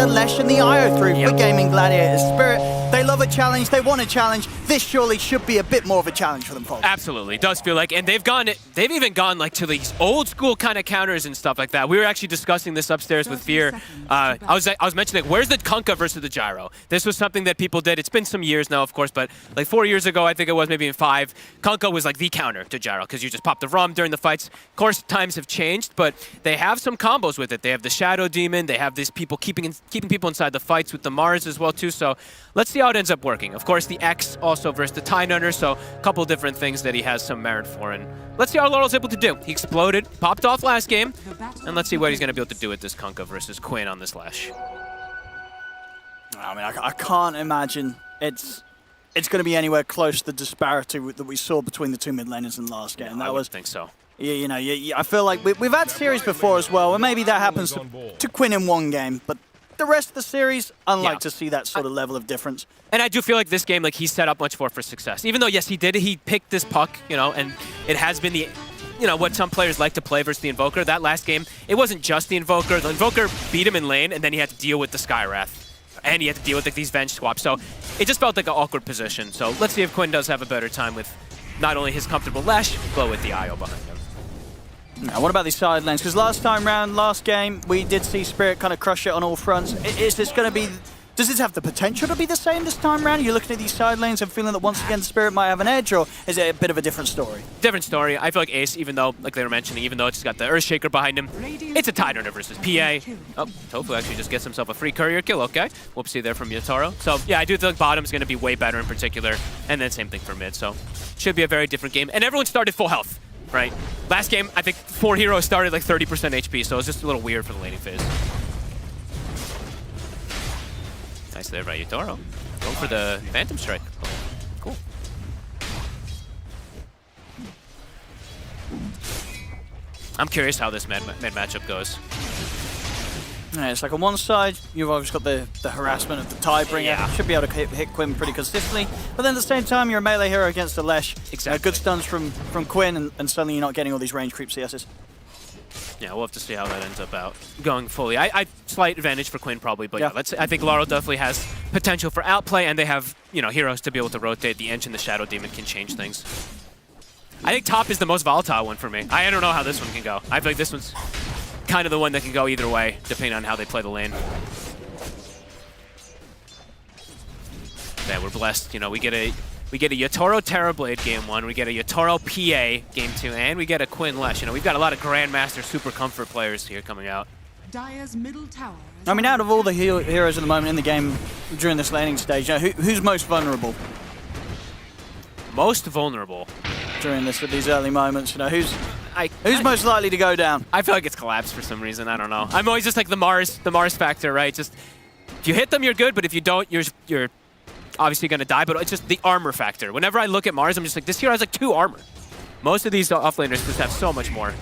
the Lesh and the IO through for Gaimin Gladiators. Spirit, they love a challenge, they want a challenge. This surely should be a bit more of a challenge for them, folks. Absolutely, it does feel like, and they've even gone like to these old school kind of counters and stuff like that. We were actually discussing this upstairs with Fear. I was mentioning, where's the Kunkka versus the gyro? This was something that people did. It's been some years now, of course, but like 4 years ago, I think it was, maybe in 5, Kunkka was like the counter to gyro because you just pop the ROM during the fights. Of course, times have changed, but they have some combos with it. They have the Shadow Demon. They have these people keeping people inside the fights with the Mars as well too. So let's see how it ends up working. Of course, the X also versus the Tie Nunner, so a couple different things that he has some merit for. And let's see how Larl's able to do. He exploded, popped off last game, and let's see what he's going to be able to do with this Kunkka versus Quinn on this Lash. I mean, I can't imagine it's going to be anywhere close to the disparity that we saw between the two mid laners in the last game. I would think so. You know, I feel like we've had series before as well, and maybe that happens to Quinn in one game, but the rest of the series, unlike to see that sort of level of difference. And I do feel like this game, like, he's set up much more for success. Even though, yes, he picked this puck, you know, and it has been the, you know, what some players like to play versus the Invoker. That last game, it wasn't just the Invoker. The Invoker beat him in lane, and then he had to deal with the Skywrath. And he had to deal with like, these Venge swaps. So it just felt like an awkward position. So let's see if Quinn does have a better time with not only his comfortable Lash, but with the IO behind him. Now, what about these side lanes? Because last game, we did see Spirit kind of crush it on all fronts. Is this going to be... Does this have the potential to be the same this time around? Are you looking at these side lanes and feeling that once again Spirit might have an edge, or is it a bit of a different story? Different story. I feel like Ace, even though, like they were mentioning, even though it's got the Earthshaker behind him, it's a Tie Nunner versus PA. Oh, tOfu actually just gets himself a free courier kill, okay. Whoopsie there from Yatoro. So, yeah, I do think bottom's going to be way better in particular, and then same thing for mid, so should be a very different game. And everyone started full health, right? Last game, I think 4 heroes started like 30% HP, so it's just a little weird for the laning phase. Nice there by Yatoro. Go for the Phantom Strike. Cool. I'm curious how this mid matchup goes. Yeah, it's like on one side, you've obviously got the harassment of the Tidebringer. Yeah. Should be able to hit Quinn pretty consistently. But then at the same time, you're a melee hero against the Lesh. Exactly. Good stuns from Quinn, and suddenly you're not getting all these range creep CSs. Yeah, we'll have to see how that ends up going fully. I slight advantage for Quinn probably, but yeah, I think Larl definitely has potential for outplay, and they have, you know, heroes to be able to rotate. The Ench and the Shadow Demon can change things. I think top is the most volatile one for me. I don't know how this one can go. I feel like this one's kind of the one that can go either way, depending on how they play the lane. Yeah, we're blessed. You know, we get a Yatoro Terrorblade game 1, we get a Yatoro PA game 2, and we get a Quinn Lesh. You know, we've got a lot of Grandmaster Super Comfort players here coming out. Dire's middle tower. I mean, out of all the heroes at the moment in the game during this laning stage, you know, who's most vulnerable? Most vulnerable? During these early moments, you know, who's most likely to go down? I feel like it's Collapse for some reason, I don't know. I'm always just like the Mars factor, right? Just, if you hit them, you're good, but if you don't, you're obviously going to die, but it's just the armor factor. Whenever I look at Mars, I'm just like, this hero has like 2 armor. Most of these offlaners just have so much more.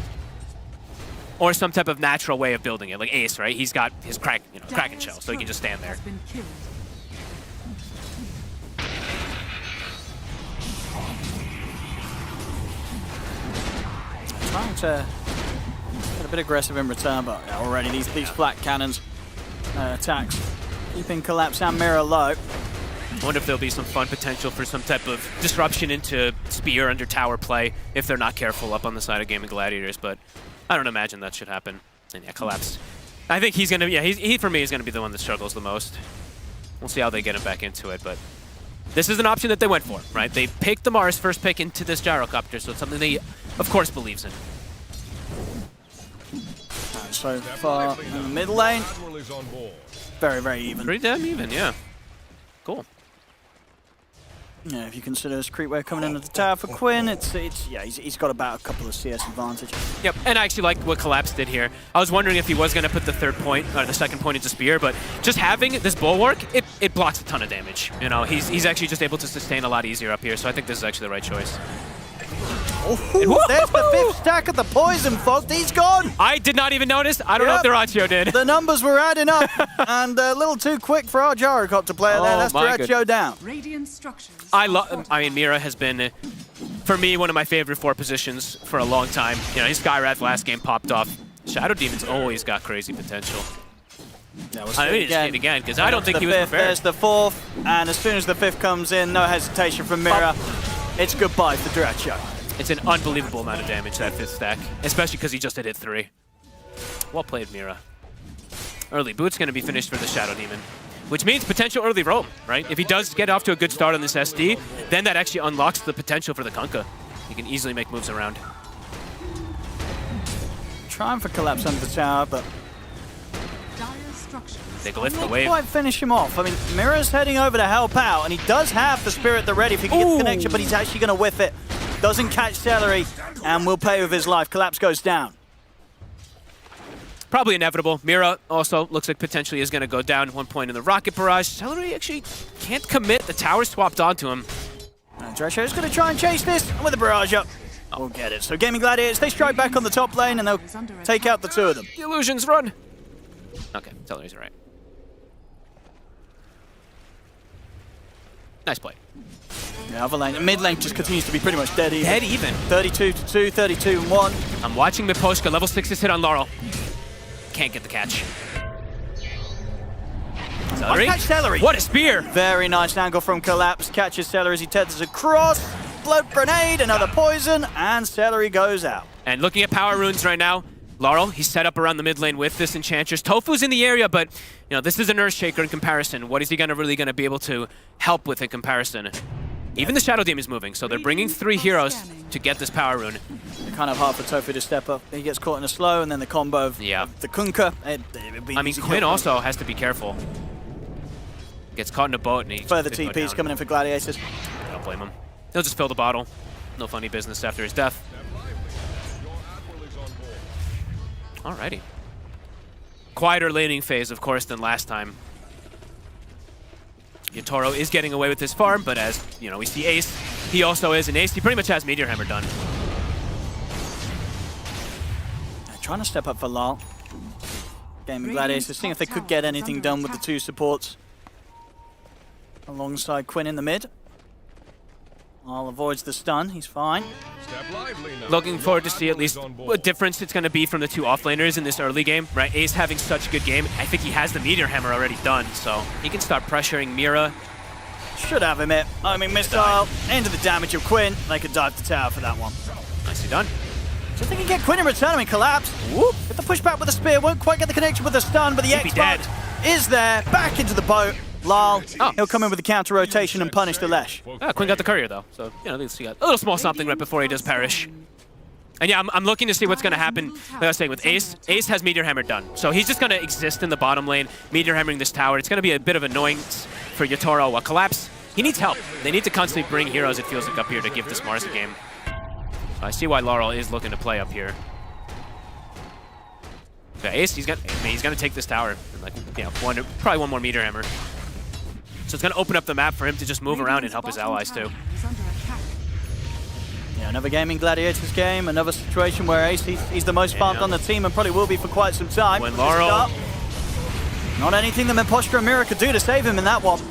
Or some type of natural way of building it, like Ace, right? He's got his Kraken shell, so he can just stand there. Trying to get a bit aggressive in return, but already these flat cannons attacks keeping Collapse and Mira low. I wonder if there'll be some fun potential for some type of disruption into Spear under tower play if they're not careful up on the side of Gaimin Gladiators, but I don't imagine that should happen. And yeah, Collapse. I think he's gonna, he for me is gonna be the one that struggles the most. We'll see how they get him back into it, but this is an option that they went for, right? They picked the Mars first pick into this gyrocopter, so it's something they, of course, believes in. So far in the mid lane, very, very even. Pretty damn even, yeah. Cool. Yeah, if you consider this creep wave coming into the tower for Quinn, he's got about a couple of CS advantage. Yep, and I actually liked what Collapse did here. I was wondering if he was going to put the second point into Spear, but just having this bulwark, it blocks a ton of damage. You know, he's actually just able to sustain a lot easier up here, so I think this is actually the right choice. Oh, there's the 5th stack of the poison, folks. He's gone. I did not even notice. I don't know if DyrachYO did. The numbers were adding up, and a little too quick for our GyroCopter player there. That's DyrachYO down. Radiant structures. I mean, Mira has been, for me, one of my favorite 4 positions for a long time. You know, his Skywrath last game popped off. Shadow Demon's always got crazy potential. Yeah, we'll I mean, see it again, because I don't think he was prepared. There's the fourth, and as soon as the fifth comes in, no hesitation from Mira. It's goodbye for DyrachYO. It's an unbelievable amount of damage, that fifth stack, especially because he just hit 3. Well played, Mira. Early boot's going to be finished for the Shadow Demon, which means potential early roam, right? If he does get off to a good start on this SD, then that actually unlocks the potential for the Kunkka. He can easily make moves around. Trying for collapse under the tower, but They go lift the not wave. quite finish him off. I mean, Mira's heading over to help out, and he does have the Spirit the ready if he can get the connection, but he's actually going to whiff it. Doesn't catch Seleri, and will pay with his life. Collapse goes down. Probably inevitable. Mira also looks like potentially is going to go down at one point in the rocket barrage. Seleri actually can't commit. The tower swapped onto him. And DyrachYO is going to try and chase this with the barrage up. We'll get it. So Gaimin Gladiators, they strike back on the top lane, and they'll take out the two of them. The illusions run. Okay, Seleri's all right. Nice play. Yeah, other lane, mid lane just continues to be pretty much dead even. Dead even. 32-2, 32-1. I'm watching Miposhka. Level 6 is hit on Larl. Can't get the catch. Seleri? Catch Seleri. What a spear! Very nice angle from Collapse. Catches Seleri as he tethers across. Float grenade, another poison, and Seleri goes out. And looking at power runes right now, Larl, he's set up around the mid lane with this Enchantress. tOfu's in the area, but you know this is an Earthshaker in comparison. What is he really gonna be able to help with in comparison? Even the Shadow Demon is moving, so they're bringing 3 heroes to get this power rune. They're kind of hard for tOfu to step up. He gets caught in a slow, and then the combo of the Kunkka. I mean, Quinn also has to be careful. Gets caught in a boat, and he further TPs coming in for Gladiators. I don't blame him. He'll just fill the bottle. No funny business after his death. Alrighty. Quieter laning phase, of course, than last time. Yatoro is getting away with his farm, but as you know, we see Ace. He also is an Ace. He pretty much has Meteor Hammer done. Trying to step up for Larl. Gaimin Gladiators, seeing if they could get anything done with the 2 supports. Alongside Quinn in the mid. Larl avoids the stun, he's fine. Looking forward to see at least what difference it's going to be from the 2 offlaners in this early game, right? Ace having such a good game. I think he has the Meteor Hammer already done, so he can start pressuring Mira. Should have him hit. I mean, missile into the damage of Quinn. They could dive the tower for that one. Nicely done. So they can get Quinn in return. I mean, Collapse. Whoop. Get the pushback with the spear. Won't quite get the connection with the stun, but the X-Box is there. Back into the boat. Larl, he'll come in with the counter rotation and punish the Lesh. Quinn got the courier though, so you know, at least he got a little small something right before he does perish. And yeah, I'm looking to see what's going to happen. Like I was saying, with Ace, Ace has Meteor Hammer done, so he's just going to exist in the bottom lane, Meteor Hammering this tower. It's going to be a bit of annoyance for Yatoro. While Collapse, he needs help. They need to constantly bring heroes, it feels like, up here to give this Mars a game. So I see why Larl is looking to play up here. So Ace, he's going to take this tower. Like, you know, probably one more Meteor Hammer. So it's going to open up the map for him to just move around and help his allies too. Yeah, another Gaimin Gladiators game, another situation where Ace, he's the most farmed on the team and probably will be for quite some time. When Larl... Not anything that Miposhka and Mira could do to save him in that one.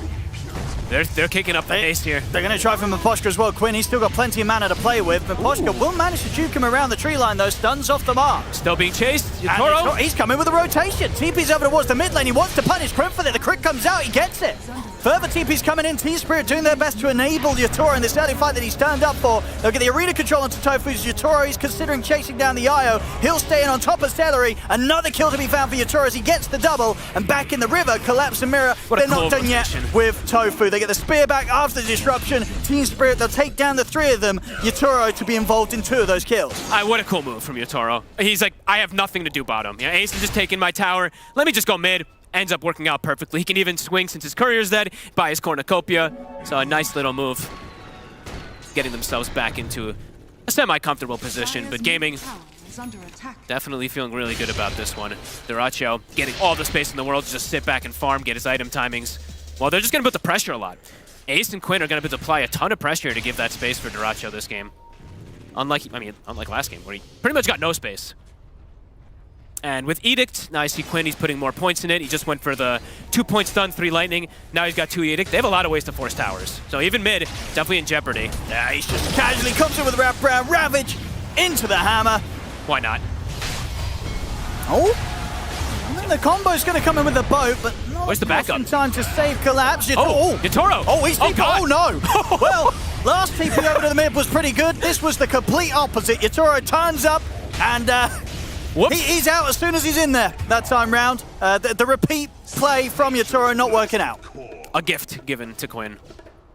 They're kicking up the Ace here. They're going to try for Miposhka as well. Quinn, he's still got plenty of mana to play with. Miposhka will manage to juke him around the tree line, though. Stuns off the mark. Still being chased. Yatoro. He's coming with a rotation. TP's over towards the mid lane. He wants to punish Crit for it. The crit comes out. He gets it. Further TP's coming in. Team Spirit doing their best to enable Yatoro in this early fight that he's turned up for. They'll get the arena control onto tOfu's Yatoro. He's considering chasing down the IO. He'll stay in on top of Seleri. Another kill to be found for Yatoro as he gets the double. And back in the river, Collapse and Mira. They're not done yet with tOfu. They get the spear back after the disruption. Team Spirit, they'll take down the 3 of them. Yatoro to be involved in 2 of those kills. What a cool move from Yatoro. He's like, I have nothing to do bottom. Yeah, Ace is just taking my tower. Let me just go mid. Ends up working out perfectly. He can even swing since his courier's dead, buy his cornucopia. So a nice little move. Getting themselves back into a semi-comfortable position, but Gaming definitely feeling really good about this one. DyrachYO getting all the space in the world to just sit back and farm, get his item timings. Well, they're just going to put the pressure a lot. Ace and Quinn are going to apply a ton of pressure to give that space for DyrachYO this game. Unlike last game, where he pretty much got no space. And with Edict, now I see Quinn, he's putting more points in it. He just went for the 2-point stun, 3 lightning. Now he's got 2 Edict. They have a lot of ways to force towers. So even mid, definitely in jeopardy. Yeah, he's just casually comes in with a wraparound Ravage into the hammer. Why not? Oh, And then the combo's going to come in with the boat, but not Where's the backup? in time to save Collapse. Yatoro! Oh, he's TP. God. Oh, no. Well, last TP over to the mid was pretty good. This was the complete opposite. Yatoro turns up, and he's out as soon as he's in there that time round. The repeat play from Yatoro not working out. A gift given to Quinn.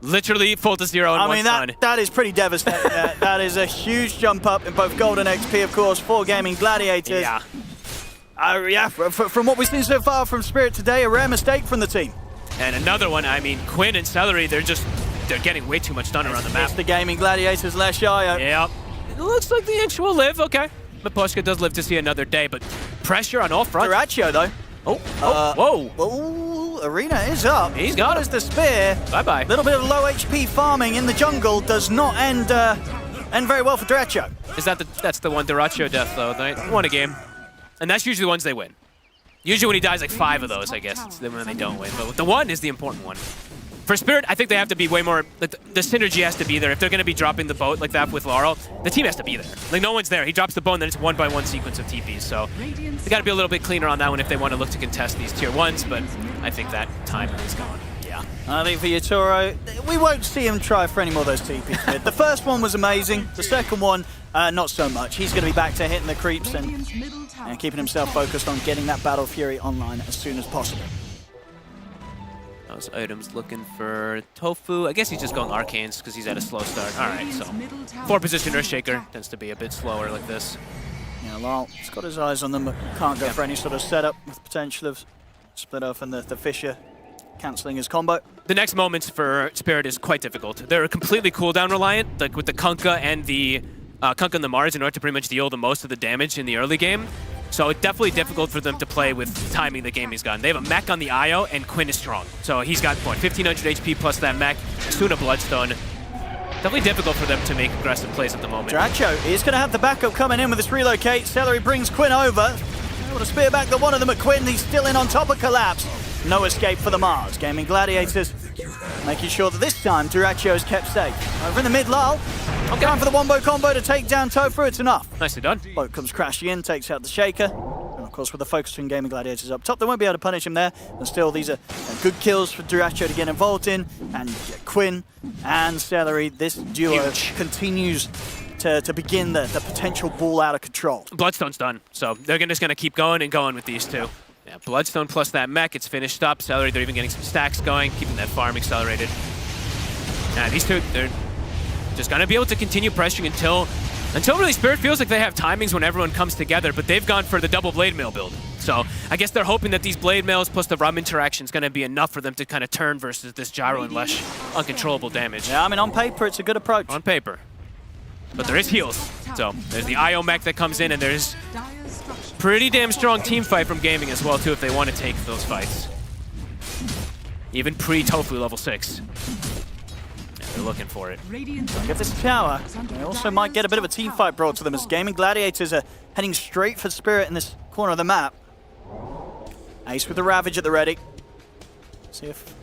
Literally full to 0 in I one mean, stun. that is pretty devastating. That is a huge jump up in both gold and XP, of course, for Gaimin Gladiators. Yeah. Yeah, from what we've seen so far from Spirit today, a rare mistake from the team. And another one, I mean, Quinn and Seleri, they're getting way too much stun around the map. It's the Gaimin Gladiators, YatoroGOD. Yep. It looks like the Inch will live, okay. Miposhka does live to see another day, but pressure on all fronts. DyrachYO, though. Whoa. Oh, Arena is up. He's got it. The spear. Bye-bye. Little bit of low HP farming in the jungle does not end very well for DyrachYO. That's the one DyrachYO death, though. They won a game. And that's usually the ones they win. Usually when he dies like 5 of those, I guess, it's the when they don't win. But the one is the important one. For Spirit, I think they have to be way more, like, the synergy has to be there. If they're going to be dropping the boat like that with Larl, the team has to be there. Like, no one's there. He drops the boat, and then it's 1-by-1 sequence of TPs. So they got to be a little bit cleaner on that one if they want to look to contest these tier 1s, but I think that time is gone. Yeah. I think for Yatoro, we won't see him try for any more of those TPs. The first one was amazing. The second one, not so much. He's going to be back to hitting the creeps and keeping himself focused on getting that Battle Fury online as soon as possible. Those items looking for tOfu. I guess he's just going Arcanes because he's at a slow start. All right, so 4-position Earthshaker tends to be a bit slower like this. Yeah, Larl, he's got his eyes on them, but can't go for any sort of setup with potential of split off and the Fisher cancelling his combo. The next moments for Spirit is quite difficult. They're completely cooldown reliant, like with the Kunkka and the Mars in order to pretty much deal the most of the damage in the early game. So it's definitely difficult for them to play with timing the game he's gotten. They have a mech on the IO, and Quinn is strong. So he's got, what, 1,500 HP plus that mech, soon a Bloodstone. Definitely difficult for them to make aggressive plays at the moment. DyrachYO is going to have the backup coming in with this relocate. Seleri brings Quinn over. Able to spear back the one of them at Quinn. He's still in on top of Collapse. No escape for the Mars. Gaimin Gladiators making sure that this time DyrachYO is kept safe. Over in the mid, Larl. Going for the wombo combo to take down tOfu. It's enough. Nicely done. Boat comes crashing in, takes out the Shaker. And of course, with the focus from Gaimin Gladiators up top, they won't be able to punish him there. But still, these are good kills for DyrachYO to get involved in. And Quinn and Seleri, this duo continues to begin the potential ball out of control. Bloodstone's done, so they're just going to keep going and going with these two. Yeah, Bloodstone plus that mech, it's finished up. Seleri, they're even getting some stacks going, keeping that farm accelerated. Yeah, these two, they're just going to be able to continue pressuring until really Spirit feels like they have timings when everyone comes together, but they've gone for the double blade mail build. So I guess they're hoping that these blade mails plus the rum interaction is going to be enough for them to kind of turn versus this gyro and less uncontrollable damage. Yeah, I mean, on paper, it's a good approach. On paper. But there is heals. So there's the IO mech that comes in, and there's pretty damn strong team fight from Gaming as well, too, if they want to take those fights. Even pre-tOfu level 6. Yeah, they're looking for it. Get this tower. They also might get a bit of a team fight brought to them as Gaimin Gladiators are heading straight for Spirit in this corner of the map. Ace with the Ravage at the ready. See if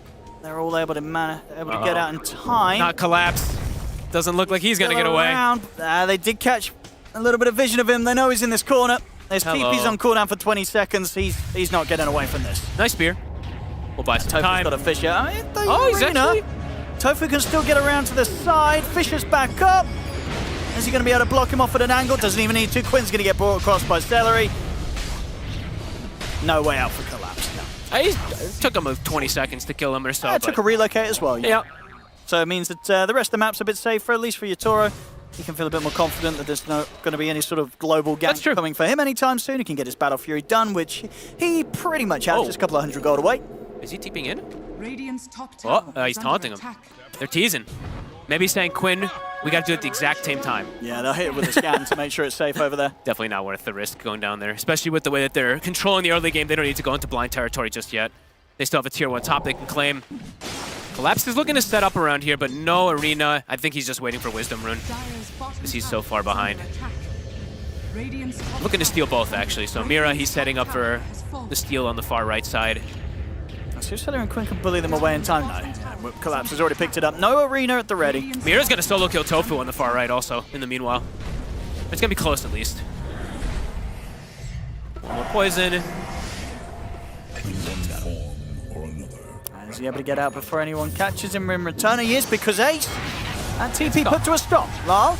they're all able to get out in time. Not Collapse. Doesn't look like he's going to get away. They did catch a little bit of vision of him. They know he's in this corner. There's TP's on cooldown for 20 seconds. He's not getting away from this. Nice spear. We'll buy some time. tOfu's got a Fisher. I mean, he's actually... tOfu can still get around to the side. Fisher's back up. Is he going to be able to block him off at an angle? Doesn't even need to. Quinn's going to get brought across by Seleri. No way out for Collapse. No. It took him 20 seconds to kill him or so. Yeah, it took a relocate as well. Yeah. So it means that the rest of the map's a bit safer, at least for Yatoro. He can feel a bit more confident that there's not going to be any sort of global gank coming for him anytime soon. He can get his Battle Fury done, which he pretty much has, just a couple of 100 gold away. Is he TPing in? Radiant's top tower He's taunting him. They're teasing. Maybe he's saying, Quinn, we got to do it at the exact same time. Yeah, they'll hit it with a scan to make sure it's safe over there. Definitely not worth the risk going down there, especially with the way that they're controlling the early game. They don't need to go into blind territory just yet. They still have a tier 1 top they can claim. Collapse is looking to set up around here, but no arena. I think he's just waiting for Wisdom Rune because he's so far behind. Looking to steal both, actually. So Mira, he's setting up for the steal on the far right side. So Seleri and Quinn can bully them away in time. No, Collapse has already picked it up. No arena at the ready. Mira's going to solo kill tOfu on the far right also, in the meanwhile. It's going to be close at least. One more poison. Is he able to get out before anyone catches him in return? He is, because Ace and TP put to a stop. Larl,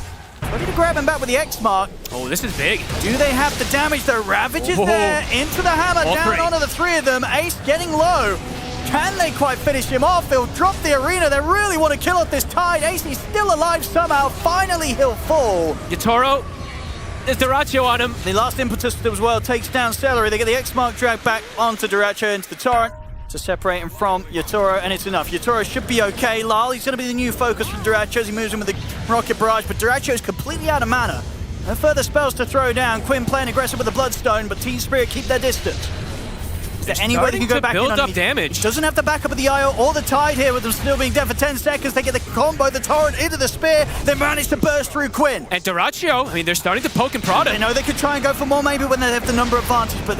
ready to grab him back with the X mark. Oh, this is big. Do they have the damage? The Ravage is there, into the hammer, All down three. onto the three of them. Ace getting low. Can they quite finish him off? They'll drop the arena. They really want to kill off this Tide. Ace is still alive somehow. Finally, he'll fall. Yatoro, there's DyrachYO on him. The last impetus as well takes down Seleri. They get the X mark dragged back onto DyrachYO into the torrent to separate him from Yatoro, and it's enough. Yatoro should be okay. Larl, he's going to be the new focus for DyrachYO as he moves in with the Rocket Barrage, but DyrachYO is completely out of mana. No further spells to throw down. Quinn playing aggressive with the Bloodstone, but Team Spirit keep their distance. Is there any way they can go back in build up underneath? damage. Doesn't have the backup of the IO or the Tide here, with them still being dead for 10 seconds. They get the combo, the torrent into the spear, they manage to burst through Quinn. And DyrachYO, I mean, they're starting to poke and prod They him. know they could try and go for more maybe when they have the number advantage, but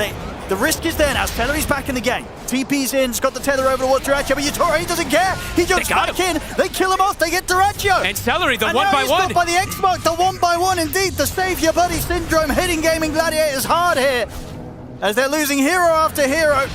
the risk is there now. Seleri's back in the game. TP's in, he's got the tether over towards DyrachYO, but Yatoro, he doesn't care. He jumps back in, they kill him off, they get DyrachYO. And Seleri, the And one now by he's one. got by the X mark, the one by one indeed. The save your buddy syndrome hitting Gaimin Gladiators hard here. As they're losing hero after hero.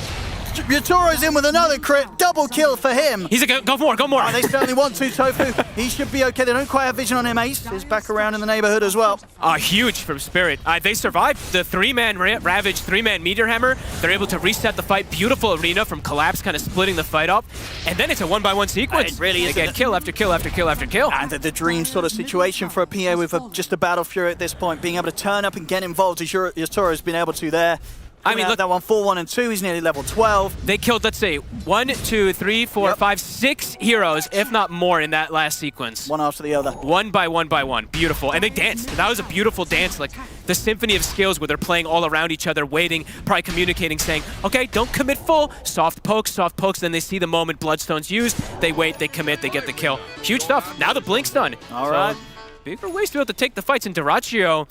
Yatoro's in with another crit, double kill for him. He's like, go more, go more. Oh, they certainly want to, tOfu. He should be okay. They don't quite have vision on him. Ace is back around in the neighborhood as well. Huge from Spirit. They survived the three-man Ravage, three-man Meteor Hammer. They're able to reset the fight. Beautiful arena from Collapse, kind of splitting the fight up. And then it's a one-by-one sequence. It really is. They get kill after kill after kill after kill. And the dream sort of situation for a PA with just a Battle Fury at this point, being able to turn up and get involved as Yatoro's been able to there. I mean, look, that one 4-1 and 2. He's nearly level 12. They killed, let's say, 1, 2, 3, 4, 5, 6 heroes, if not more, in that last sequence. One after the other. One by one by one. Beautiful. And they danced. That was a beautiful dance, like the symphony of skills where they're playing all around each other, waiting, probably communicating, saying, okay, don't commit full. Soft pokes. Then they see the moment Bloodstone's used. They wait, they commit, they get the kill. Huge stuff. Now the blink's done. All right. Bigger ways to be able to take the fights. And DyrachYO,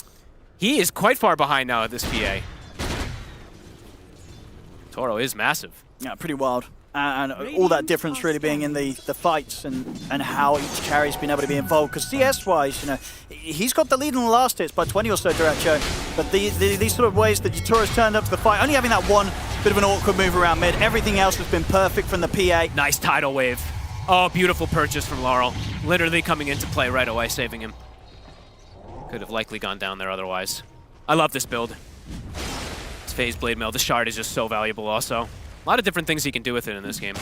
he is quite far behind now at this PA. Toro is massive. Yeah, pretty wild. And all that difference really being in the fights and how each carry's been able to be involved. Because CS-wise, you know, he's got the lead in the last hits by 20 or so, DyrachYO. But these sort of ways that Yatoro's turned up to the fight, only having that one bit of an awkward move around mid, everything else has been perfect from the PA. Nice tidal wave. Oh, beautiful purchase from Larl. Literally coming into play right away, saving him. Could have likely gone down there otherwise. I love this build. Phase Blade Mail, the shard is just so valuable also. A lot of different things you can do with it in this game.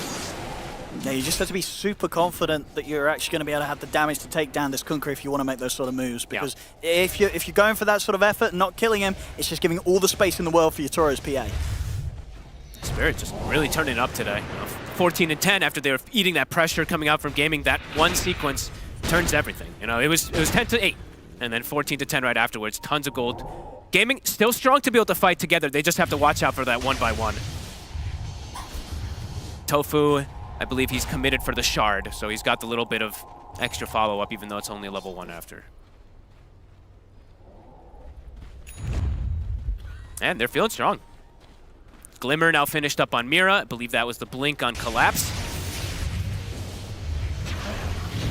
Yeah, you just have to be super confident that you're actually going to be able to have the damage to take down this Kunkka if you want to make those sort of moves. Because if you're going for that sort of effort and not killing him, it's just giving all the space in the world for Yatoro's PA. Spirit just really turning it up today. 14 and 10 after they were eating that pressure coming out from gaming. That one sequence turns everything. You know, it was 10 to 8, and then 14 to 10 right afterwards. Tons of gold. Gaming still strong to be able to fight together. They just have to watch out for that one by one. tOfu, I believe he's committed for the shard, so he's got the little bit of extra follow-up, even though it's only level 1 after. And they're feeling strong. Glimmer now finished up on Mira. I believe that was the blink on Collapse.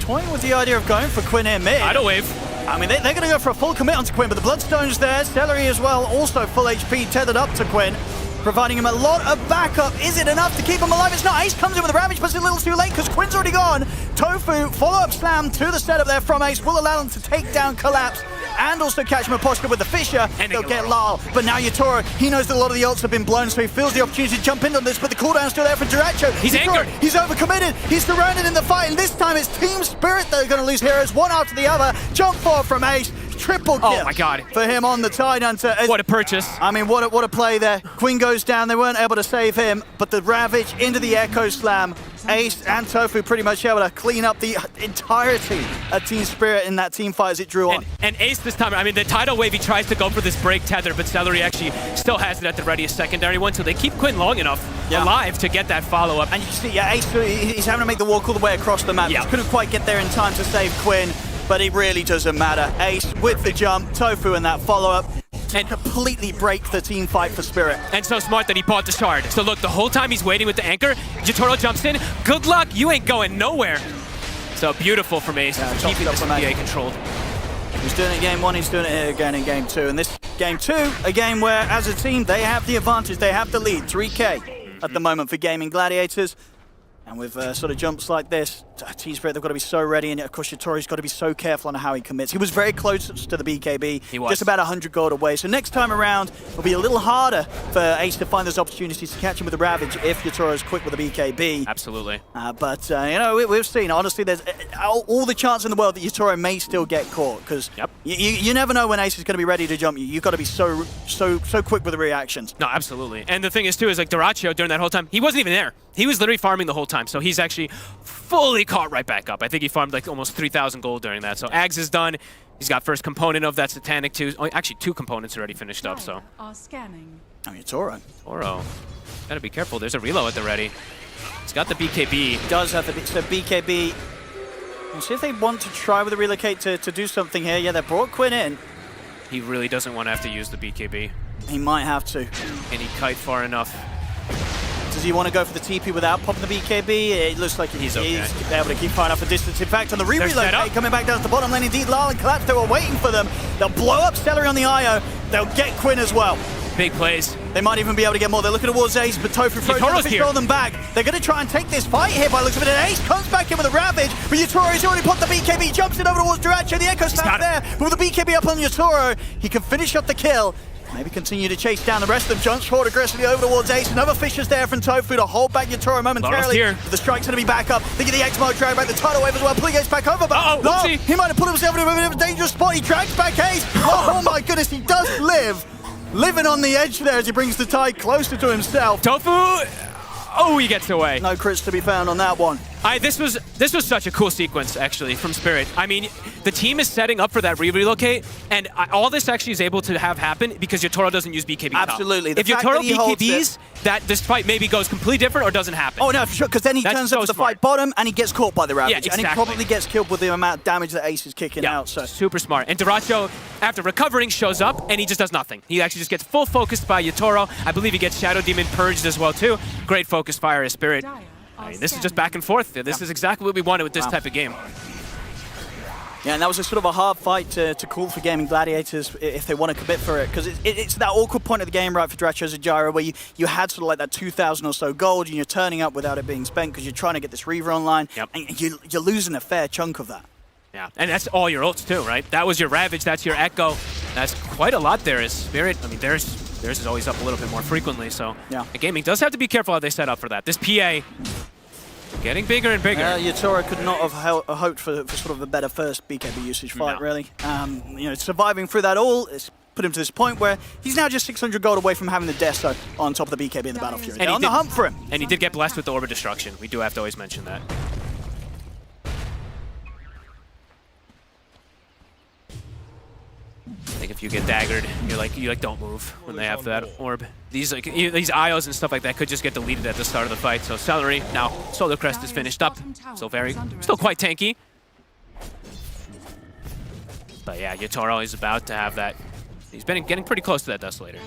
Toying with the idea of going for Quinn here mid. Tidal wave. I mean, they're going to go for a full commit onto Quinn, but the Bloodstone's there. Seleri as well, also full HP, tethered up to Quinn, providing him a lot of backup. Is it enough to keep him alive? It's not. Ace comes in with a Ravage, but it's a little too late because Quinn's already gone. tOfu, follow-up slam to the setup there from Ace, will allow them to take down Collapse and also catch Miposhka with the Fisher. And they'll get Larl, but now Yatoro, he knows that a lot of the ults have been blown, so he feels the opportunity to jump in on this, but the cooldown's still there for DyrachYO. He's anchored. He's overcommitted. He's surrounded in the fight, and this time it's Team Spirit that are going to lose heroes, one after the other. Jump forward from Ace. Triple kill. Oh my god. For him on the Tide Hunter. What a purchase. I mean, what a play there. Quinn goes down. They weren't able to save him, but the Ravage into the Echo Slam. Ace and tOfu pretty much able to clean up the entirety of Team Spirit in that team fight as it drew on. And Ace this time, I mean, the tidal wave, he tries to go for this break tether, but Seleri actually still has it at the ready, a secondary one, so they keep Quinn long enough alive to get that follow-up. And you can see, yeah, Ace, he's having to make the walk all the way across the map. He couldn't quite get there in time to save Quinn, but it really doesn't matter. Ace with the jump, tOfu and that follow-up. And completely break the team fight for Spirit. And so smart that he bought the shard. So look, the whole time he's waiting with the anchor, Yatoro jumps in. Good luck, you ain't going nowhere. So beautiful from Ace, keeping this PA controlled. He's doing it in game 1, he's doing it here again in game 2. And this game 2, a game where, as a team, they have the advantage, they have the lead. 3K at the moment for Gaimin Gladiators. And with sort of jumps like this, Team Spirit, they've got to be so ready, and of course Yatoro's got to be so careful on how he commits. He was very close to the BKB, He was. just about 100 gold away. So next time around, it'll be a little harder for Ace to find those opportunities to catch him with the Ravage if Yatoro's quick with the BKB. Absolutely. But you know, we've seen, honestly, there's all the chance in the world that Yatoro may still get caught, because you never know when Ace is going to be ready to jump you. You've got to be so quick with the reactions. No, absolutely. And the thing is, too, is like DyrachYO during that whole time, he wasn't even there. He was literally farming the whole time, so he's actually fully caught right back up. I think he farmed like almost 3,000 gold during that. So Ags is done. He's got first component of that Satanic too. Oh, actually, 2 components already finished up, so. Are scanning. Oh, Yatoro. Oro. Gotta be careful. There's a reload at the ready. He's got the BKB. He does have the so BKB. We'll see if they want to try with the relocate to do something here. Yeah, they brought Quinn in. He really doesn't want to have to use the BKB. He might have to. Can he kite far enough? Does he want to go for the TP without popping the BKB? It looks like he's okay. able to keep far enough a distance. In fact, on the re-relocate, coming back down to the bottom lane, indeed, Larl and Collapse, they were waiting for them. They'll blow up Seleri on the IO. They'll get Quinn as well. Big plays. They might even be able to get more. They're looking towards Ace, but tOfu throws control them back. They're going to try and take this fight here by the looks of it. And Ace comes back in with a Ravage, but Yatoro's already put the BKB, jumps it over towards DyrachYO. The Echo Snap there, but with the BKB up on Yatoro, he can finish up the kill. Maybe continue to chase down the rest of them. Jumps forward aggressively over towards Ace. Another Fissures there from tOfu to hold back Yatoro momentarily. But the strike's going to be back up. They get the X-Mode drag back the tidal wave as well. Pligate's back over, but no, he might have put himself in a bit of a dangerous spot. He drags back Ace. Oh my goodness, he does live. Living on the edge there as he brings the tide closer to himself. tOfu, oh, he gets away. No crits to be found on that one. This was such a cool sequence, actually, from Spirit. I mean, the team is setting up for that relocate, and all this actually is able to have happen because Yatoro doesn't use BKB. Absolutely. If Yatoro BKBs, this fight maybe goes completely different or doesn't happen. Oh, no, for sure, because then he turns up to the fight bottom and he gets caught by the Ravage. Yeah, exactly. And he probably gets killed with the amount of damage that Ace is kicking out. So super smart. And DyrachYO, after recovering, shows up, and he just does nothing. He actually just gets full focused by Yatoro. I believe he gets Shadow Demon purged as well, too. Great focus fire as Spirit. I mean, this is just back and forth. This is exactly what we wanted with this type of game. Yeah, and that was a sort of a hard fight to call for Gaimin Gladiators if they want to commit for it, because it's that awkward point of the game, right, for DyrachYO and Gyro, where you had sort of like that 2,000 or so gold, and you're turning up without it being spent because you're trying to get this Reaver online, and you're losing a fair chunk of that. Yeah, and that's all your ults too, right? That was your Ravage, that's your Echo. That's quite a lot there as Spirit. I mean, theirs is always up a little bit more frequently, so Gaming does have to be careful how they set up for that. This PA getting bigger and bigger. Yatoro could not have hoped for sort of a better first BKB usage fight, really. You know, surviving through that all, it's put him to this point where he's now just 600 gold away from having the Deso on top of the BKB in the Battlefield. And on the hunt for him. And he did get blessed with the Orb of Destruction. We do have to always mention that. I think if you get daggered, you don't move when they have that orb. These these IOs and stuff like that could just get deleted at the start of the fight. So Seleri now Solar Crest is finished up. Still quite tanky. But yeah, Yatoro is about to have that. He's been getting pretty close to that Desolator.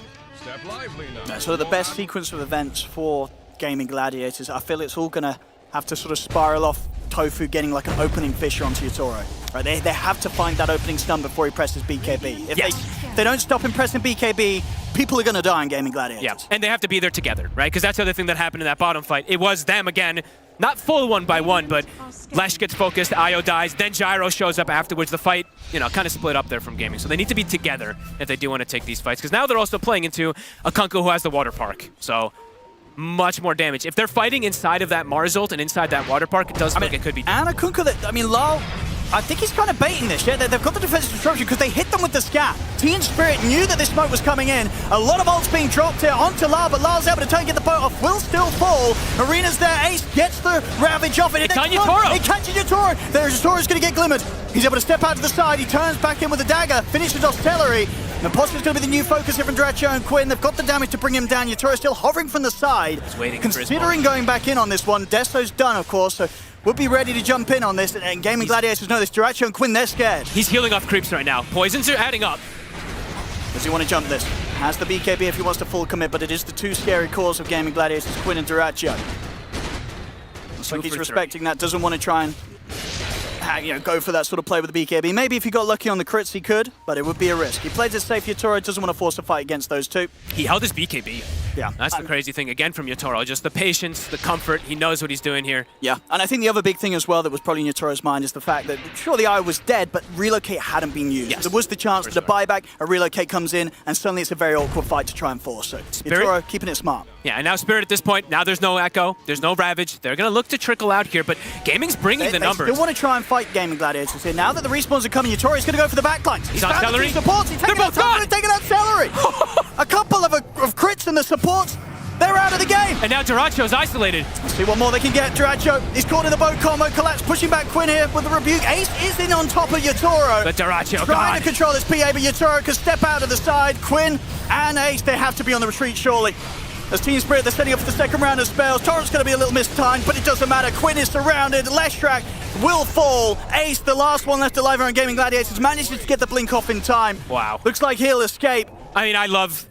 So the best sequence of events for Gaimin Gladiators, I feel it's all gonna have to sort of spiral off tOfu getting like an opening fissure onto Yatoro. Right, they have to find that opening stun before he presses BKB. If they don't stop him pressing BKB, people are going to die in Gaimin Gladiators. Yeah, and they have to be there together, right? Because that's the other thing that happened in that bottom fight. It was them again, not full 1-by-1, but Lesh gets focused, IO dies, then Gyro shows up afterwards. The fight, kind of split up there from Gaming. So they need to be together if they do want to take these fights. Because now they're also playing into a Kunkka who has the Water Park. So much more damage. If they're fighting inside of that Mars ult and inside that Water Park, it does look like it could be. And a Kunkka that, Larl, I think he's kind of baiting this, yeah? They've got the defensive destruction because they hit them with the scat. Team Spirit knew that this smoke was coming in. A lot of ults being dropped here onto Larl, but Larl's able to turn and get the boat off. Will still fall. Arena's there. Ace gets the Ravage off it. It's on Yatoro. It catches Yatoro. Yatoro's going to get glimmered. He's able to step out to the side. He turns back in with the dagger. Finishes off Seleri. Miposhka's going to be the new focus here from DyrachYO and Quinn. They've got the damage to bring him down. Yatoro still hovering from the side. He's waiting considering going back in on this one. Deso's done, of course, so we'll be ready to jump in on this. And Gaimin Gladiators know this. DyrachYO and Quinn, they're scared. He's healing off creeps right now. Poisons are adding up. Does he want to jump this? Has the BKB if he wants to full commit, but it is the two scary cores of Gaimin Gladiators, Quinn and DyrachYO. Looks like he's respecting that. Doesn't want to try and go for that sort of play with the BKB. Maybe if he got lucky on the crits, he could, but it would be a risk. He plays it safe. Yatoro doesn't want to force a fight against those two. He held his BKB. Yeah. That's the crazy thing, again, from Yatoro. Just the patience, the comfort. He knows what he's doing here. Yeah, and I think the other big thing as well that was probably in Yatoro's mind is the fact that, sure, the eye was dead, but relocate hadn't been used. Yes. There was the chance that a buyback, a relocate comes in, and suddenly it's a very awkward fight to try and force. So Yatoro keeping it smart. Yeah, and now Spirit at this point, now there's no Echo, there's no Ravage. They're going to look to trickle out here, but Gaming's bringing the numbers. They still want to try and fight Gaimin Gladiators here. Now that the respawns are coming, Yatoro's going to go for the backlines. He's on Seleri. Supports. He's taking out Seleri, taking out Seleri. A couple of crits in the supports. They're out of the game. And now DyrachYO's isolated. Let's see what more they can get. DyrachYO, he's caught in the bow combo. Collapse, pushing back Quinn here with the rebuke. Ace is in on top of Yatoro. But DyrachYO trying to control this PA, but Yatoro can step out of the side. Quinn and Ace, they have to be on the retreat surely. As Team Spirit, they're setting up for the second round of spells. Torrent's going to be a little mistimed, but it doesn't matter. Quinn is surrounded. Leshrac will fall. Ace, the last one left alive on Gaimin Gladiators, manages to get the blink off in time. Wow. Looks like he'll escape. I mean, I love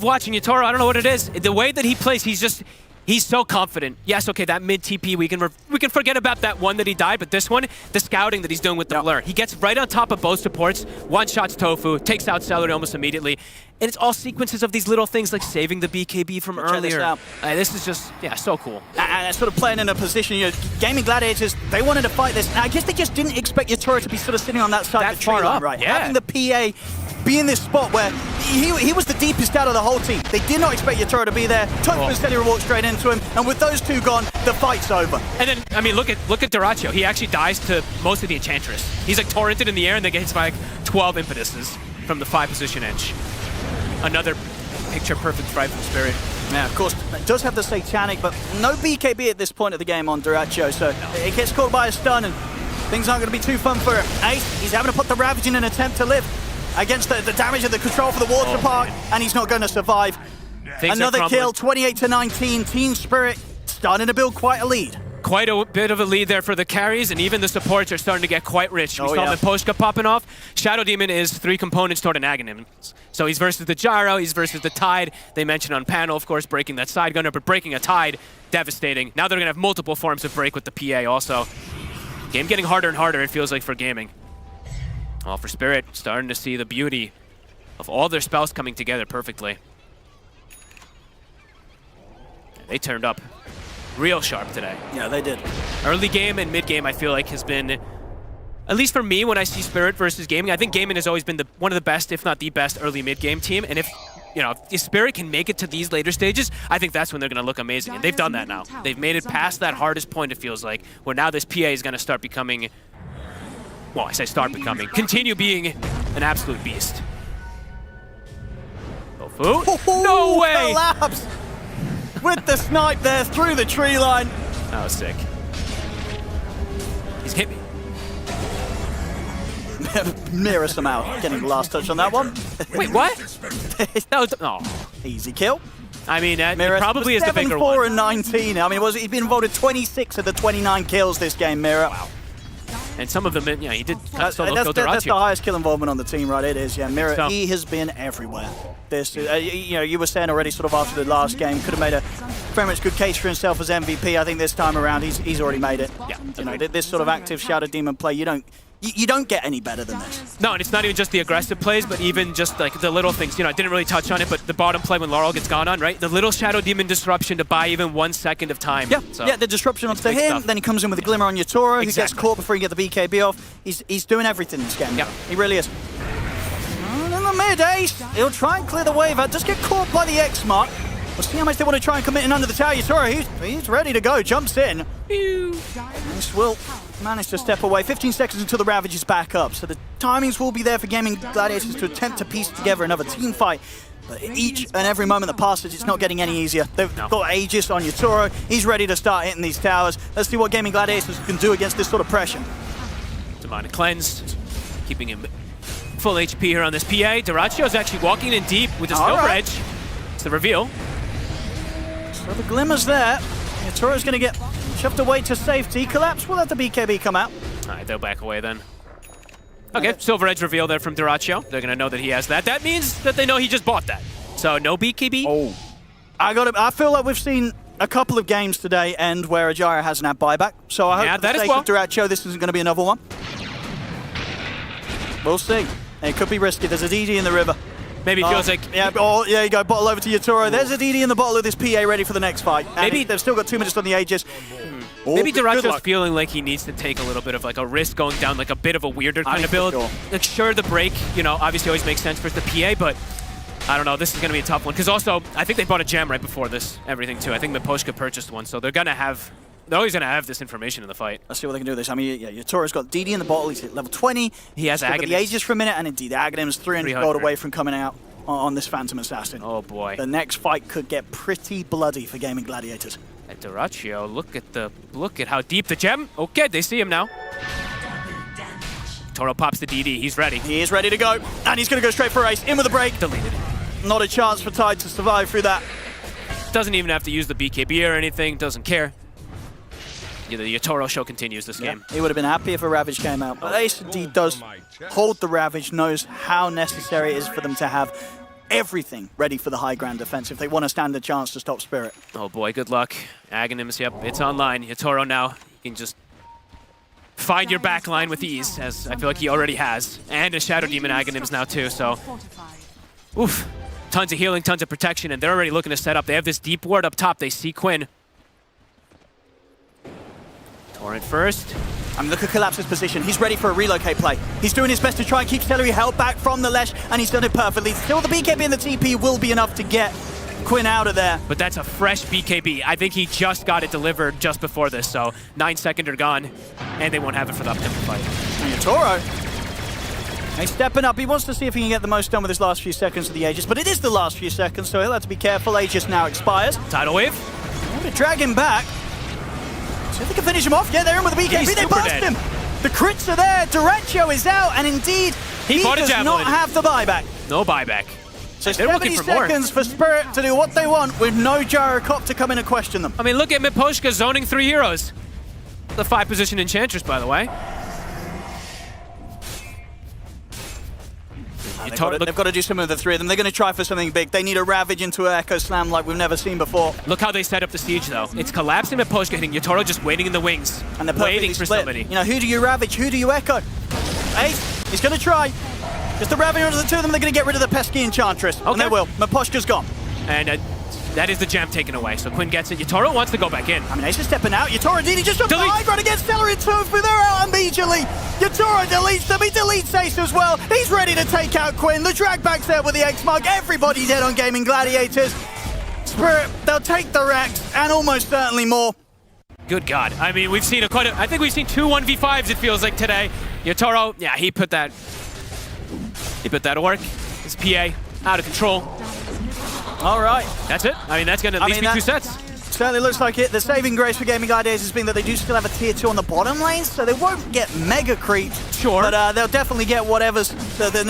watching Yatoro. I don't know what it is. The way that he plays, he's so confident. Yes, okay, that mid TP, we can forget about that one that he died, but this one, the scouting that he's doing with the blur. He gets right on top of both supports, one-shots tOfu, takes out Seleri almost immediately, and it's all sequences of these little things like saving the BKB from earlier. This is just, yeah, so cool. And sort of playing in a position, you know, Gaimin Gladiators, they wanted to fight this, and I guess they just didn't expect Yatoro to be sort of sitting on that side of the tree line, right? Yeah. Having the PA be in this spot where he was the deepest out of the whole team. They did not expect Yatoro to be there. tOfu and Seleri walked straight into him, and with those two gone, the fight's over. And then, I mean, look at DyrachYO. He actually dies to most of the Enchantress. He's like torrented in the air, and then gets by like 12 impetuses from the 5-position edge. Another picture-perfect fight from Spirit. Yeah, of course, it does have the Satanic, but no BKB at this point of the game on DyrachYO, so it gets caught by a stun, and things aren't going to be too fun for him. Ace, he's having to put the Ravage in an attempt to live against the damage of the control for the water park, and he's not going to survive. Another kill, 28-19. Team Spirit starting to build quite a lead. Quite a bit of a lead there for the carries, and even the supports are starting to get quite rich. We saw Miposhka popping off. Shadow Demon is 3 components toward an Aghanim. So he's versus the Gyro, he's versus the Tide. They mentioned on panel, of course, breaking that side gunner, but breaking a Tide, devastating. Now they're going to have multiple forms of break with the PA also. Game getting harder and harder, it feels like, for Gaming. Well, for Spirit, starting to see the beauty of all their spells coming together perfectly. They turned up real sharp today. Yeah, they did. Early game and mid game, I feel like, has been, at least for me, when I see Spirit versus Gaming, I think Gaming has always been one of the best, if not the best, early mid game team. And if Spirit can make it to these later stages, I think that's when they're going to look amazing. And they've done that now. They've made it past that hardest point, it feels like, where now this PA is going to start becoming, well, I say start becoming, continue being an absolute beast. tOfu? No way! Collapse! With the snipe there through the tree line. That was sick. He's hit me. Mira somehow getting the last touch on that one. Wait, what? That was, oh. Easy kill. I mean, that Mira probably is the bigger 7-4 one. and 19. I mean, he's been involved in 26 of the 29 kills this game, Mira. Wow. And some of them, yeah, he did kind of solo kill that's the DyrachYO. highest kill involvement on the team, right? It is, yeah. Mira, he has been everywhere. This, you were saying already, sort of after the last game, could have made a very much good case for himself as MVP. I think this time around, he's already made it. Yeah, this sort of active Shadow Demon play, you don't get any better than this. No, and it's not even just the aggressive plays, but even just like the little things. I didn't really touch on it, but the bottom play when Larl gets gone on, right? The little Shadow Demon disruption to buy even 1 second of time. Yeah, so, yeah, the disruption onto him, stuff. then he comes in with a glimmer on Yatoro, who gets caught before he gets the BKB off. He's doing everything in this game. Yeah. He really is. And in the mid, Ace, he'll try and clear the wave out. Just get caught by the X mark. We'll see how much they want to try and commit in under the tower. Yatoro, he's ready to go, jumps in. Ace will manage to step away. 15 seconds until the Ravage is back up. So the timings will be there for Gaimin Gladiators to attempt to piece together another team fight. But each and every moment that passes, it's not getting any easier. They've got Aegis on Yatoro. He's ready to start hitting these towers. Let's see what Gaimin Gladiators can do against this sort of pressure. Demonic Cleanse, keeping him full HP here on this PA. DyrachYO is actually walking in deep with his Silver Edge. It's the reveal. So the glimmer's there. Yatoro's going to get shoved away to safety. Collapse. We'll let the BKB come out. All right, they'll back away then. Okay, Silver Edge reveal there from DyrachYO. They're going to know that he has that. That means that they know he just bought that. So no BKB. Oh. I feel like we've seen a couple of games today end where a Gyro hasn't had buyback. So I hope for the sake of DyrachYO, this isn't going to be another one. We'll see. It could be risky. There's a DD in the river. Maybe it feels like... Yeah, oh, there you go, bottle over to Yatoro. There's a DD in the bottle of this PA ready for the next fight. Maybe they've still got 2 minutes on the Aegis. Maybe Good DyrachYO's luck. feeling like he needs to take a little bit of like a risk going down like a bit of a weirder kind of for build. sure. Like sure, the break, you know, obviously always makes sense for the PA, but I don't know, this is going to be a tough one. Because also, I think they bought a gem right before this, everything too. I think Miposhka purchased one, so they're always going to have this information in the fight. Let's see what they can do with this. I mean, yeah, Yatoro's got DD in the bottle. He's at level 20. He has He's got the Aghanim's. Aegis for a minute, and indeed, Aghanim's 300 gold away from coming out on this Phantom Assassin. Oh boy. The next fight could get pretty bloody for Gaimin Gladiators. And DyrachYO, look at how deep the gem. Okay, they see him now. Toro pops the DD. He's ready. He is ready to go, and he's going to go straight for ace. In with a break. Deleted. Not a chance for Tide to survive through that. Doesn't even have to use the BKB or anything. Doesn't care. Yeah, the Yatoro show continues this game. He would have been happy if a Ravage came out. But Ace indeed does hold the Ravage, knows how necessary it is for them to have everything ready for the high ground defense if they want to stand a chance to stop Spirit. Oh boy, good luck. Aghanim's, yep, it's online. Yatoro now, you can just find your back line with ease, as I feel like he already has. And a Shadow Demon Aghanim's now too, so... Oof. Tons of healing, tons of protection, and they're already looking to set up. They have this deep ward up top. They see Quinn. Torrent first. I mean, look at Collapse's position. He's ready for a relocate play. He's doing his best to try and keep Seleri held back from the Lesh, and he's done it perfectly. Still, the BKB and the TP will be enough to get Quinn out of there. But that's a fresh BKB. I think he just got it delivered just before this, so 9 seconds are gone, and they won't have it for the upcoming fight. And Yatoro, he's stepping up. He wants to see if he can get the most done with his last few seconds of the Aegis, but it is the last few seconds, so he'll have to be careful. Aegis now expires. Tidal wave. I'm going to drag him back. See if they can finish him off. Yeah, they're in with the BKB. He's They super burst dead. him. The crits are there. DyrachYO is out, and indeed, he bought a does javelin. not have the buyback. No buyback. So They're 70 looking for more. seconds for Spirit to do what they want with no GyroCop to come in and question them. I mean, look at Miposhka zoning 3 heroes. The 5-position Enchantress, by the way. They've got to do something with the 3 of them. They're going to try for something big. They need a Ravage into an Echo Slam like we've never seen before. Look how they set up the siege, though. It's Collapse and Miposhka hitting Yatoro just waiting in the wings. And they're perfectly waiting for split. somebody. You know, who do you Ravage? Who do you Echo? Ace, he's going to try. Just the Ravage onto the 2 of them. They're going to get rid of the pesky Enchantress. And they will. Miposhka's gone. And that is the gem taken away. So Quinn gets it. Yatoro wants to go back in. I mean, Ace is stepping out. Yatoro DD just jumped high ground against Seleri and tOfu. They're out immediately. Yatoro deletes them. He deletes Ace as well. He's ready to take out Quinn. The drag back's there with the X-Mark. Everybody dead on Gaimin Gladiators. Spirit, they'll take the Rex and almost certainly more. Good God. I mean, we've seen I think we've seen 2 1v5s, it feels like, today. Yatoro, yeah, he put that to work. His PA, out of control. All right. That's it. I mean, that's going to at least be 2 sets. Certainly looks like it. The saving grace for Gaimin Gladiators has been that they do still have a tier 2 on the bottom lanes, so they won't get mega creep. Sure. But they'll definitely get whatever's the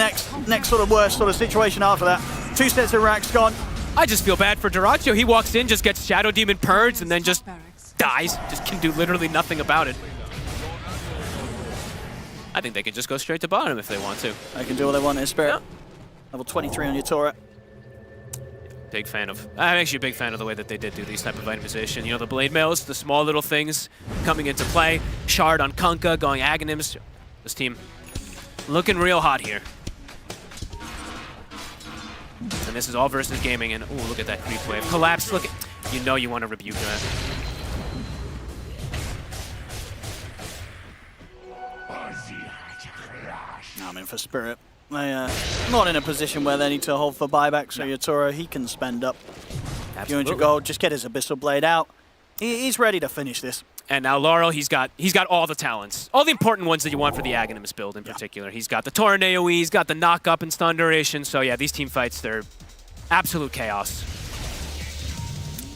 next sort of worst sort of situation after that. 2 sets of racks gone. I just feel bad for DyrachYO. He walks in, just gets Shadow Demon purged, and then just dies. Just can do literally nothing about it. I think they can just go straight to bottom if they want to. They can do what they want in Spirit. Yeah. Level 23 on Yatoro. I'm actually a big fan of the way that they did do these type of itemization. You know, the blade mails, the small little things coming into play. Shard on Kunkka, going Aghanims. This team looking real hot here. And this is all versus gaming, and ooh, look at that creep wave. Collapse, look at, you know you want to rebuke that. I mean, for Spirit, they're not in a position where they need to hold for buyback, so Yatoro, he can spend up a few hundred gold, just get his Abyssal Blade out. He's ready to finish this. And now Larl, he's got all the talents. All the important ones that you want for the Aghanims build in particular. He's got the Torrent AoE, he's got the knock-up and stun duration, so yeah, these team fights, they're absolute chaos.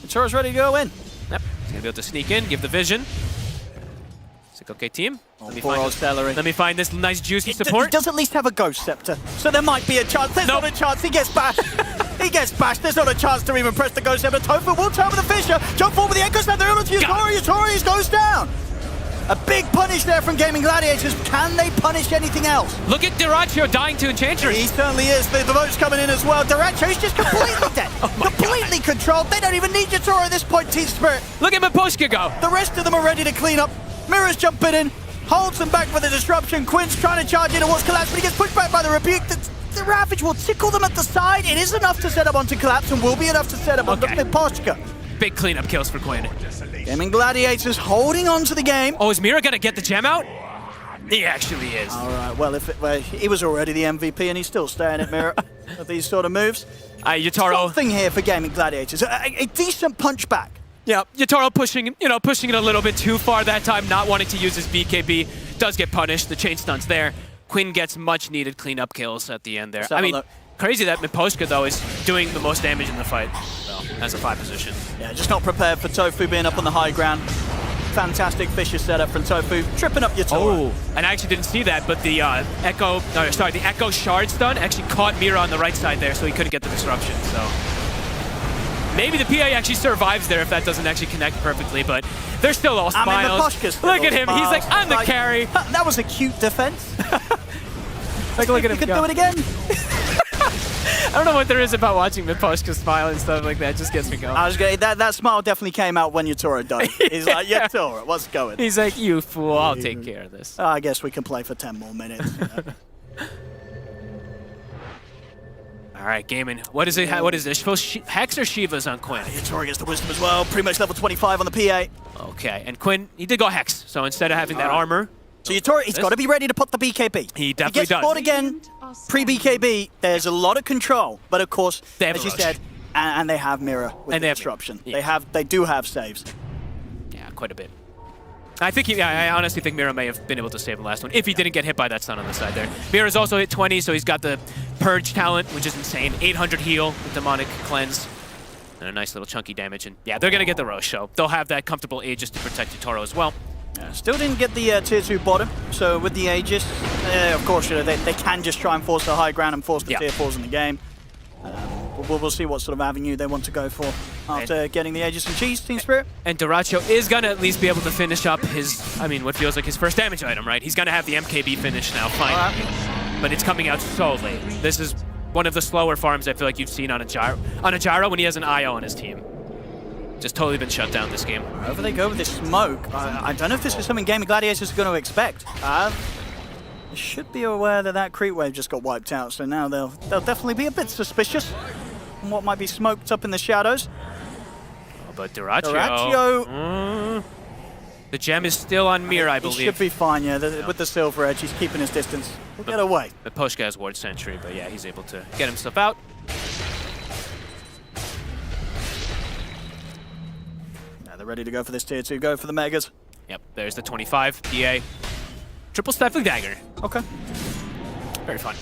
Yatoro's ready to go in. Yep, he's gonna be able to sneak in, give the vision. It's like, okay, team, let me find this nice juicy support. He does at least have a Ghost Scepter, so there might be a chance. There's not a chance. He gets bashed. He gets bashed. There's not a chance to even press the Ghost Scepter. tOfu will turn with the Fisher. Jump forward with the Echo Slam. They're able to Yatoro. Yatoro goes down. A big punish there from Gaimin Gladiators. Can they punish anything else? Look at DyrachYO dying to Enchantress. He certainly is. The vote's coming in as well. DyrachYO's just completely dead. Completely controlled. They don't even need Yatoro at this point, Team Spirit. Look at Miposhka go. The rest of them are ready to clean up. Mira's jumping in. Holds them back for the disruption. Quinn's trying to charge in towards Collapse, but he gets pushed back by the rebuke. the Ravage will tickle them at the side. It is enough to set up onto Collapse and will be enough to set up onto Miposhka. Big cleanup kills for Quinn. Gaimin Gladiators holding on to the game. Oh, is Mira gonna get the gem out? He actually is. All right, well, he was already the MVP and he's still staying at Mira with these sort of moves. YatoroGOD. Something here for Gaimin Gladiators. A decent punchback. Yeah, YatoroGOD pushing it a little bit too far that time, not wanting to use his BKB. Does get punished. The chain stun's there. Quinn gets much needed cleanup kills at the end there. I mean, crazy that Miposhka, though, is doing the most damage in the fight. Well, as a 5 position. Yeah, just not prepared for tOfu being up on the high ground. Fantastic vicious setup from tOfu, tripping up YatoroGOD. Oh, and I actually didn't see that, but the the Echo Shard stun actually caught Mira on the right side there, so he couldn't get the disruption. So maybe the PA actually survives there if that doesn't actually connect perfectly, but they're still all smiles. I mean, Miposhka's still look at him, smiles. he's like, I'm the carry. That was a cute defense. Like, look at him You could go. do it again. I don't know what there is about watching Miposhka smile and stuff like that. It just gets me going. I was going. That smile definitely came out when YatoroGOD died. He's like, Yatoro, what's going? He's like, you fool, I'll take care of this. I guess we can play for 10 more minutes. All right, Gaimin. What is it? What is this? Hex or Shiva's on Quinn? YatoroGOD gets the wisdom as well. Pretty much level 25 on the PA. Okay, and Quinn, he did go Hex. So instead of having that armor, So YatoroGOD, he's got to be ready to put the BKB. He definitely He gets does. caught again. Pre-BKB, there's a lot of control, but of course, They have as a you rush. said, and they have Mira with And the they have- disruption. yeah. They do have saves. yeah, quite a bit. I think I honestly think Mira may have been able to save the last one if he didn't get hit by that stun on the side there. Mira's also hit 20, so he's got the Purge talent, which is insane. 800 heal with Demonic Cleanse. And a nice little chunky damage. And yeah, they're going to get the Roche, so they'll have that comfortable Aegis to protect YatoroGOD as well. Still didn't get the tier 2 bottom, so with the Aegis, of course, they can just try and force the high ground and force the tier 4s in the game. We'll see what sort of avenue they want to go for after getting the Aegis and Cheese, Team Spirit. And DyrachYO is going to at least be able to finish up his, what feels like his first damage item, right? He's going to have the MKB finish now, finally. But it's coming out so late. This is one of the slower farms I feel like you've seen on a gyro when he has an IO on his team. Just totally been shut down this game. Wherever they go with this smoke, I don't know if this is something Gaimin Gladiators are going to expect. They should be aware that that creep wave just got wiped out, so now they'll definitely be a bit suspicious on what might be smoked up in the shadows. Oh, but DyrachYO, the gem is still on Mira, I believe. He should be fine, yeah. With the silver edge, he's keeping his distance. He'll get away. Miposhka has Ward Sentry, but yeah, he's able to get himself out. They're ready to go for this tier 2, go for the Megas. Yep, there's the 25 PA. Triple Stifling Dagger. Okay. Very fun.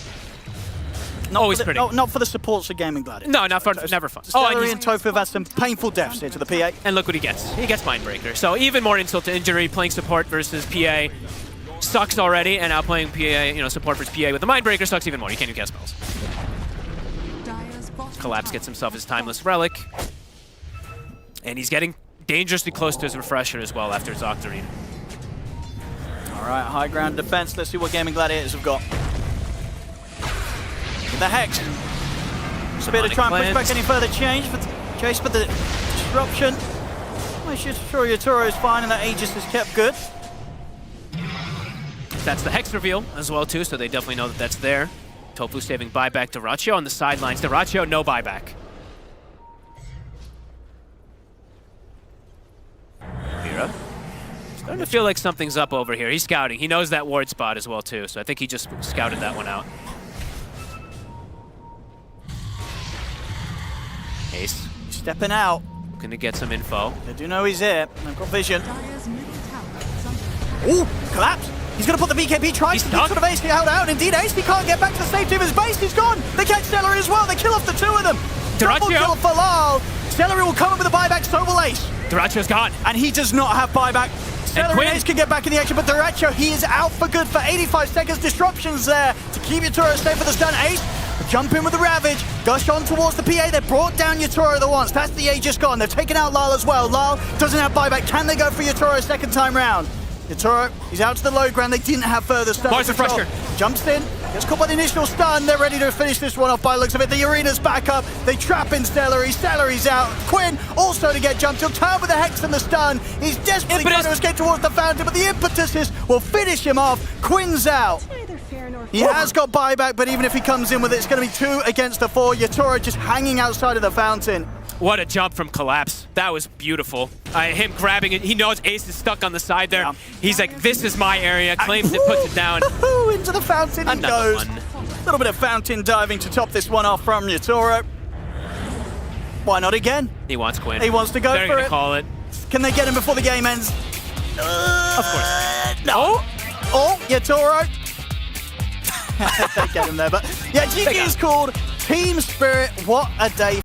Always pretty. Not for the supports of Gaimin Gladiators. No, not fun. Never fun. Seleri and tOfu have had some painful deaths here to the PA. And look what he gets. He gets Mindbreaker. So even more insult to injury, playing support versus PA sucks already, and now playing PA, support versus PA with the Mindbreaker sucks even more. You can't even cast spells. Collapse gets himself his Timeless Relic. And he's getting dangerously close to his Refresher as well after his Octarine. All right, high ground defense. Let's see what Gaimin Gladiators have got. The Hex. Spear to try and push back any further change, but Chase for the disruption. I'm sure YatoroGOD is fine and that Aegis is kept good. That's the Hex reveal as well too, so they definitely know that that's there. tOfu saving buyback. DyrachYO on the sidelines. DyrachYO, no buyback. Mira. Starting to feel like something's up over here. He's scouting. He knows that ward spot as well too, so I think he just scouted that one out. Ace. Stepping out. Gonna get some info. They do know he's here. They've got vision. Dire's middle tower is under attack. Ooh, collapse. He's going to put the BKB, tries He's to keep stuck. sort of AC held out. Indeed, AC can't get back to the safety of his base. He's gone. They catch Seleri as well. They kill off the two of them. Double DyrachYO. kill for Larl. Seleri will come up with a buyback, so will Ace. DyrachYO's gone. And he does not have buyback. Seleri Quinn. and Ace can get back in the action, but DyrachYO, he is out for good for 85 seconds. Disruptions there to keep YatoroGOD safe for the stun. Ace, jump in with the Ravage. Gush on towards the PA. They brought down YatoroGOD the once. That's the Aegis gone. They've taken out Larl as well. Larl doesn't have buyback. Can they go for YatoroGOD second time round? YatoroGOD, he's out to the low ground. They didn't have further stun. Mars Refresher. Jumps in. Gets caught by the initial stun. They're ready to finish this one off by the looks of it. The arena's back up. They trap in Seleri. Seleri's out. Quinn also to get jumped. He'll turn with the Hex and the stun. He's desperately trying to escape towards the fountain, but the impetuses will finish him off. Quinn's out. It's neither fair nor He has got buyback, but even if he comes in with it, it's going to be 2 against the 4. Yatoro just hanging outside of the fountain. What a jump from Collapse. That was beautiful. Him grabbing it. He knows Ace is stuck on the side there. Yeah. He's like, this is my area. Claims it, puts it down. Into the fountain he Another goes. one. A little bit of fountain diving to top this one off from Yatoro. Why not again? He wants Quinn. He wants to go They're for gonna it. call it. Can they get him before the game ends? Of course. No. Oh, Yatoro. They get him there, but yeah, GG is called Team Spirit. What a day.